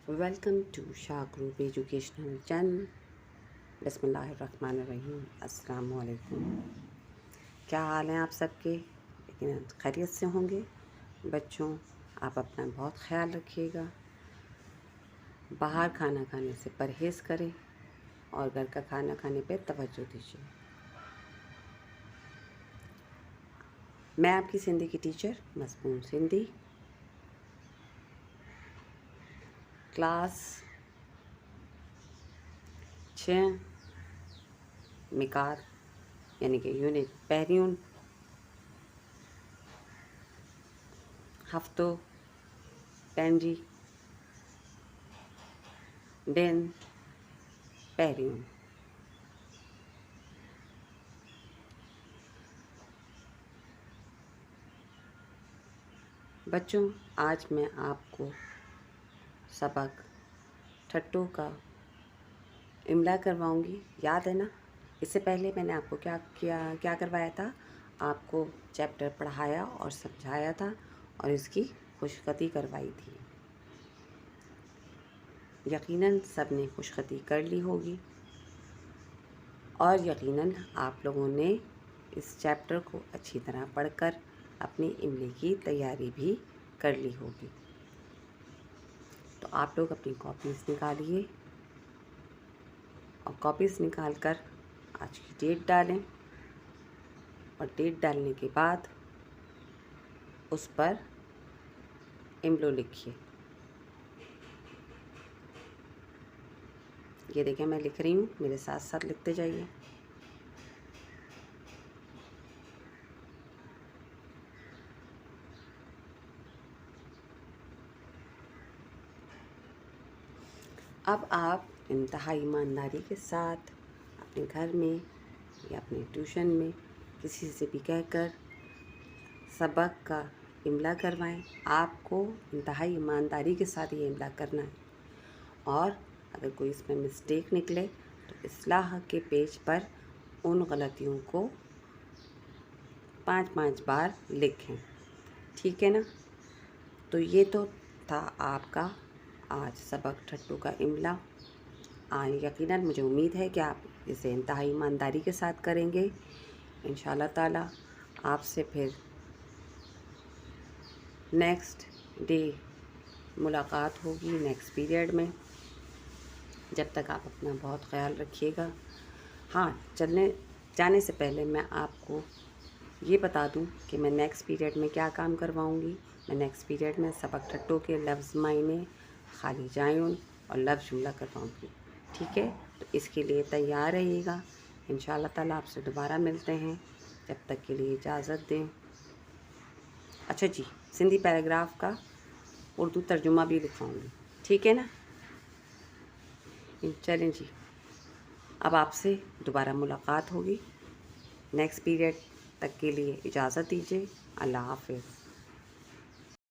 Welcome to Shah group educational channel. बिस्मिल्लाहिर्रहमानिर्रहीम। अस्सलाम वालेकुम। क्या हाल हैं आप सबके? लेकिन खैरियत से होंगे। बच्चों, आप अपना बहुत ख्याल रखिएगा। बाहर खाना खाने से परहेज़ करें और घर का खाना खाने पे तवज्जो दीजिए। मैं आपकी सिंधी की टीचर मज़मून सिंधी, क्लास 6 मिकार यानी कि यूनिट पहिरियों हफ़्तो पंहिंजी दिन पहिरियों। बच्चों, आज मैं आपको सबक ठट्टों का इमला करवाऊंगी। याद है ना? इससे पहले मैंने आपको क्या करवाया था? आपको चैप्टर पढ़ाया और समझाया था और इसकी खुशखती करवाई थी। यकीनन सब ने खुशखती कर ली होगी और यकीनन आप लोगों ने इस चैप्टर को अच्छी तरह पढ़कर अपनी इमले की तैयारी भी कर ली होगी। तो आप लोग अपनी कॉपीज़ निकालिए और कॉपीज़ निकाल कर आज की डेट डालें और डेट डालने के बाद उस पर इमलो लिखिए। ये देखें, मैं लिख रही हूँ, मेरे साथ साथ लिखते जाइए। अब आप इंतहाई ईमानदारी के साथ अपने घर में या अपने ट्यूशन में किसी से भी कहकर सबक का इमला करवाएं। आपको इंतहाई ईमानदारी के साथ ये इमला करना है और अगर कोई इसमें मिस्टेक निकले तो इस्लाह के पेज पर उन गलतियों को 5-5 बार लिखें। ठीक है ना? तो ये तो था आपका आज सबक ठट्टू का इमला। यकीनन मुझे उम्मीद है कि आप इसे इंतहाई ईमानदारी के साथ करेंगे। इंशाल्लाह ताला आपसे फिर नेक्स्ट डे मुलाकात होगी, नेक्स्ट पीरियड में। जब तक आप अपना बहुत ख्याल रखिएगा। हाँ, जाने से पहले मैं आपको ये बता दूं कि मैं नेक्स्ट पीरियड में क्या काम करवाऊंगी। मैं नेक्स्ट पीरियड में सबक ठट्टों के लफ्ज़ मायने, खाली जायुन और लफ्ज़ जुमला करवाऊंगी। ठीक है? तो इसके लिए तैयार रहिएगा। इंशाल्लाह ताला आपसे दोबारा मिलते हैं। जब तक के लिए इजाज़त दें। अच्छा जी, सिंधी पैराग्राफ का उर्दू तर्जुमा भी लिखवाऊंगी। ठीक है ना? चलें जी, अब आपसे दोबारा मुलाकात होगी। नेक्स्ट पीरियड तक के लिए इजाज़त दीजिए। अल्लाह हाफ़िज़।